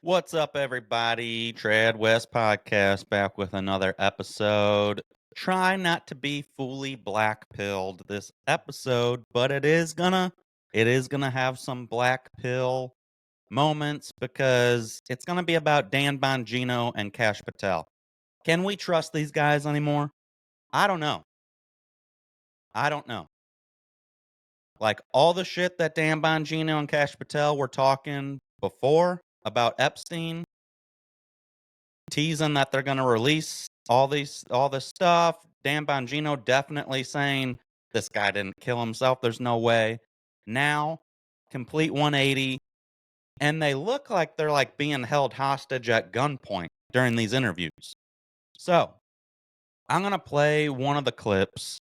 What's up, everybody? Trad West Podcast back with another episode. Try not to be fully black pilled this episode, but it is gonna have some black pill moments because it's gonna be about Dan Bongino and Kash Patel. Can we trust these guys anymore? I don't know. I don't know. Like all the shit that Dan Bongino and Kash Patel were talking before about Epstein, teasing that they're going to release all this stuff. Dan Bongino definitely saying this guy didn't kill himself. There's no way. Now, complete 180, and they look like they're like being held hostage at gunpoint during these interviews. So, I'm going to play one of the clips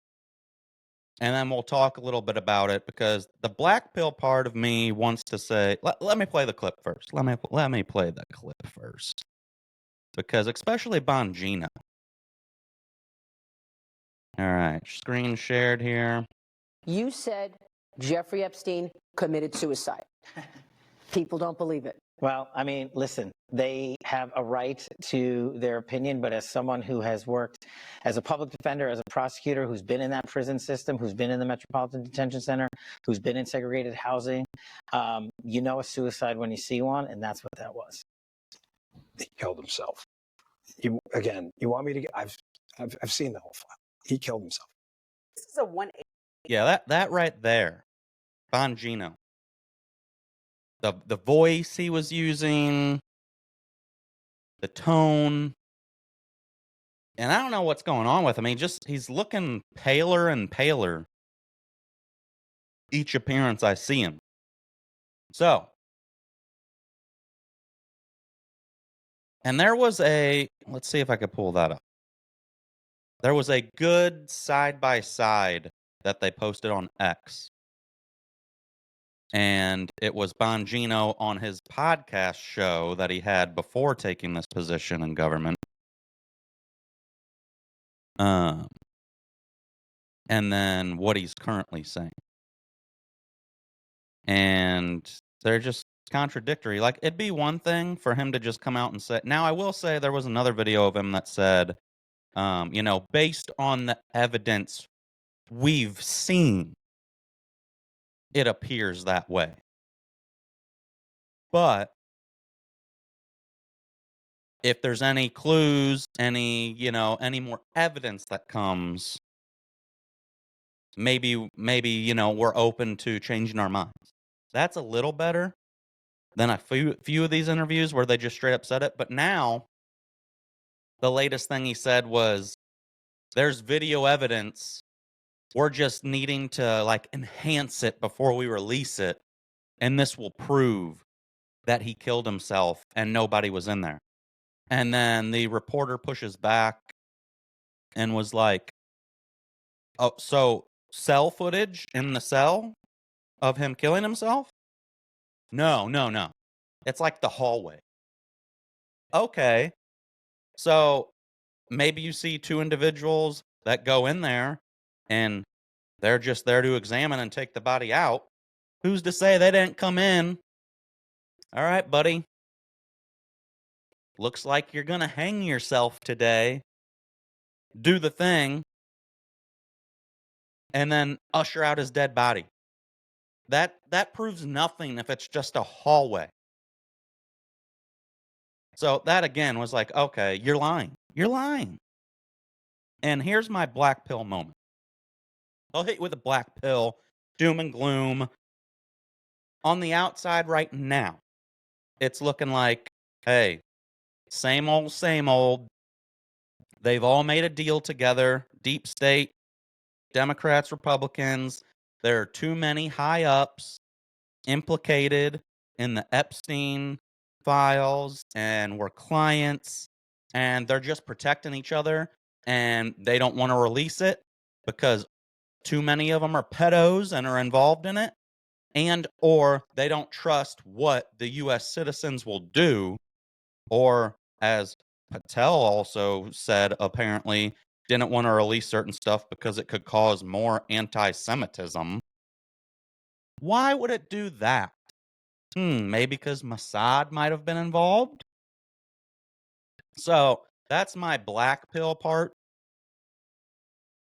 and then we'll talk a little bit about it because the black pill part of me wants to say, let me play the clip first. Let me play the clip first. Because especially Bongino. All right, screen shared here. You said Jeffrey Epstein committed suicide. People don't believe it. Well, I mean, listen, they have a right to their opinion, but as someone who has worked as a public defender, as a prosecutor, who's been in that prison system, who's been in the Metropolitan Detention Center, who's been in segregated housing, you know a suicide when you see one, and that's what that was. He killed himself. You want me to get? I've seen the whole file. He killed himself. This is a 180. Yeah, that right there, Bongino. The voice he was using, the tone, and I don't know what's going on with him. He's looking paler and paler each appearance I see him. So, and there was let's see if I could pull that up. There was a good side-by-side that they posted on X. And it was Bongino on his podcast show that he had before taking this position in government. And then what he's currently saying. And they're just contradictory. Like, it'd be one thing for him to just come out and say... Now, I will say there was another video of him that said, based on the evidence we've seen, it appears that way. But if there's any clues, any more evidence that comes, maybe, we're open to changing our minds. That's a little better than a few of these interviews where they just straight up said it. But now, the latest thing he said was, there's video evidence. We're just needing to, enhance it before we release it. And this will prove that he killed himself and nobody was in there. And then the reporter pushes back and was like, oh, so cell footage in the cell of him killing himself? No. It's like the hallway. Okay. So maybe you see two individuals that go in there and they're just there to examine and take the body out. Who's to say they didn't come in? All right, buddy. Looks like you're going to hang yourself today. Do the thing. And then usher out his dead body. That proves nothing if it's just a hallway. So that again was like, okay, you're lying. You're lying. And here's my black pill moment. I'll hit you with a black pill, doom and gloom. On the outside right now, it's looking like, hey, same old, same old. They've all made a deal together. Deep state, Democrats, Republicans. There are too many high ups implicated in the Epstein files and were clients, and they're just protecting each other, and they don't want to release it because too many of them are pedos and are involved in it, and or they don't trust what the U.S. citizens will do, or as Patel also said, apparently didn't want to release certain stuff because it could cause more anti-Semitism. Why would it do that? Maybe because Mossad might have been involved. So that's my black pill part,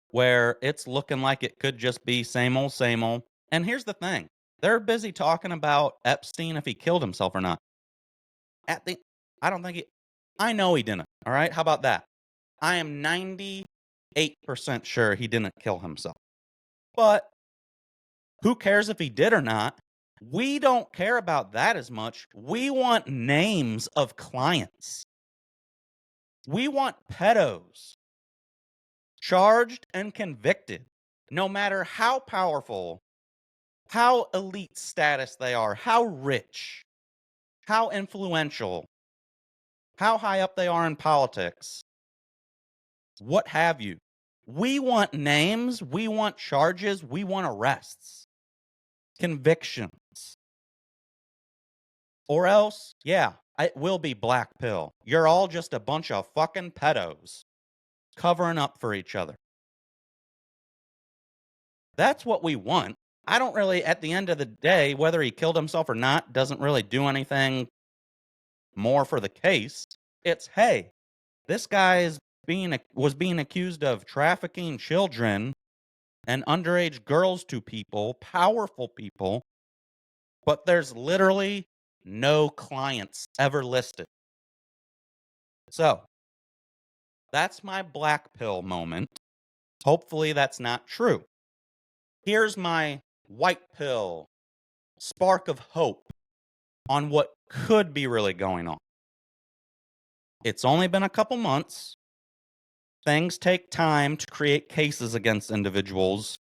where it's looking like it could just be same old, same old. And here's the thing. They're busy talking about Epstein, if he killed himself or not. I don't think I know he didn't. All right. How about that? I am 98% sure he didn't kill himself. But who cares if he did or not? We don't care about that as much. We want names of clients. We want pedos charged and convicted, no matter how powerful, how elite status they are, how rich, how influential, how high up they are in politics, what have you. We want names, we want charges, we want arrests, convictions. Or else, yeah, it will be black pill. You're all just a bunch of fucking pedos covering up for each other. That's what we want. I don't really, at the end of the day, whether he killed himself or not, doesn't really do anything more for the case. It's, hey, this guy was being accused of trafficking children and underage girls to people, powerful people, but there's literally no clients ever listed. So that's my black pill moment. Hopefully that's not true. Here's my white pill spark of hope on what could be really going on. It's only been a couple months. Things take time to create cases against individuals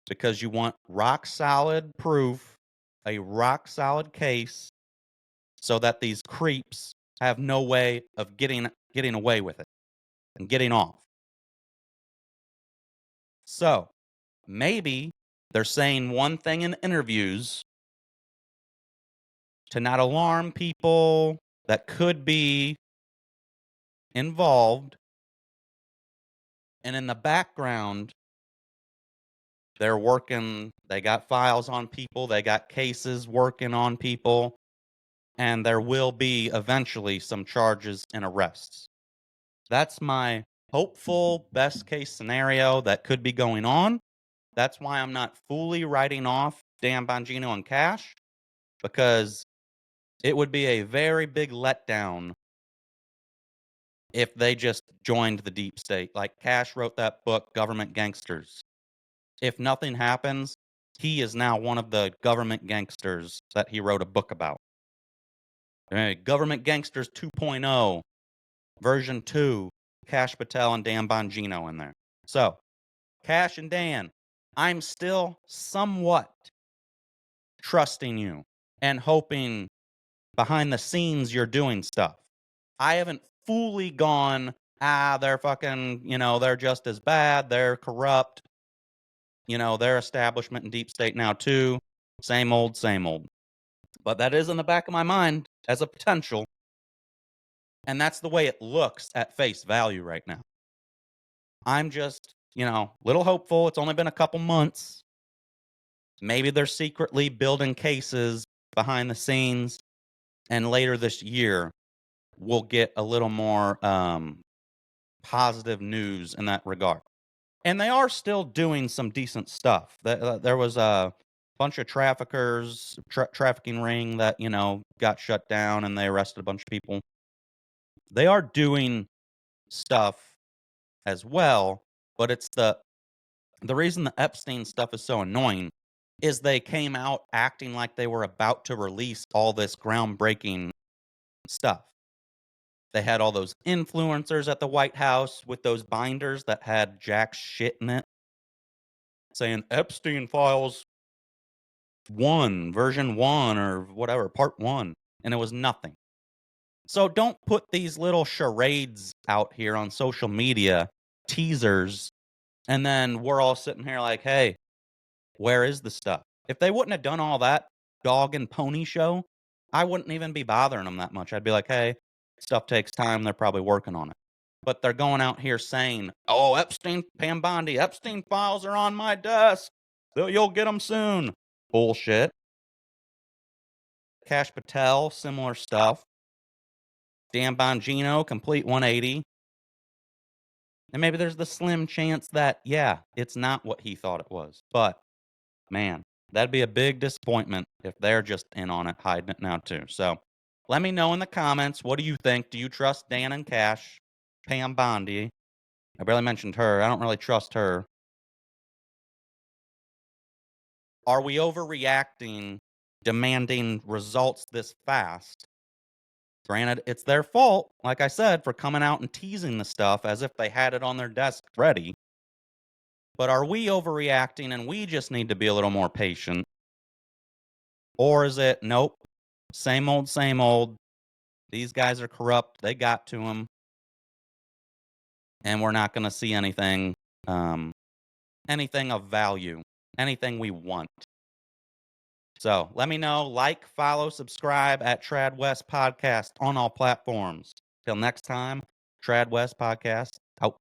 because you want rock solid proof, a rock solid case, so that these creeps have no way of getting away with it and getting off. So maybe they're saying one thing in interviews to not alarm people that could be involved. And in the background, they're working, they got files on people, they got cases working on people, and there will be eventually some charges and arrests. That's my hopeful best case scenario that could be going on. That's why I'm not fully writing off Dan Bongino and Kash, because it would be a very big letdown if they just joined the deep state. Like Kash wrote that book, Government Gangsters. If nothing happens, he is now one of the government gangsters that he wrote a book about. Government Gangsters 2.0, version 2, Kash Patel and Dan Bongino in there. So, Kash and Dan, I'm still somewhat trusting you and hoping behind the scenes you're doing stuff. I haven't fully gone, they're fucking, they're just as bad, they're corrupt, their establishment and deep state now too. Same old, same old. But that is in the back of my mind as a potential. And that's the way it looks at face value right now. I'm just, little hopeful. It's only been a couple months. Maybe they're secretly building cases behind the scenes. And later this year, we'll get a little more positive news in that regard. And they are still doing some decent stuff. There was a bunch of traffickers, trafficking ring that, got shut down and they arrested a bunch of people. They are doing stuff as well, but it's the reason the Epstein stuff is so annoying is they came out acting like they were about to release all this groundbreaking stuff. They had all those influencers at the White House with those binders that had jack shit in it, saying Epstein Files 1, version 1, or whatever, part 1, and it was nothing. So don't put these little charades out here on social media, teasers, and then we're all sitting here like, hey, where is the stuff? If they wouldn't have done all that dog and pony show, I wouldn't even be bothering them that much. I'd be like, hey, stuff takes time. They're probably working on it. But they're going out here saying, oh, Epstein, Pam Bondi, Epstein files are on my desk. You'll get them soon. Bullshit. Kash Patel, similar stuff. Dan Bongino, complete 180. And maybe there's the slim chance that, yeah, it's not what he thought it was. But, man, that'd be a big disappointment if they're just in on it, hiding it now, too. So, let me know in the comments. What do you think? Do you trust Dan and Kash? Pam Bondi. I barely mentioned her. I don't really trust her. Are we overreacting, demanding results this fast? Granted, it's their fault, like I said, for coming out and teasing the stuff as if they had it on their desk ready. But are we overreacting and we just need to be a little more patient? Or is it, nope, same old, same old. These guys are corrupt. They got to them. And we're not going to see anything, anything of value, anything we want. So let me know. Like, follow, subscribe at Trad West Podcast on all platforms. Till next time, Trad West Podcast out.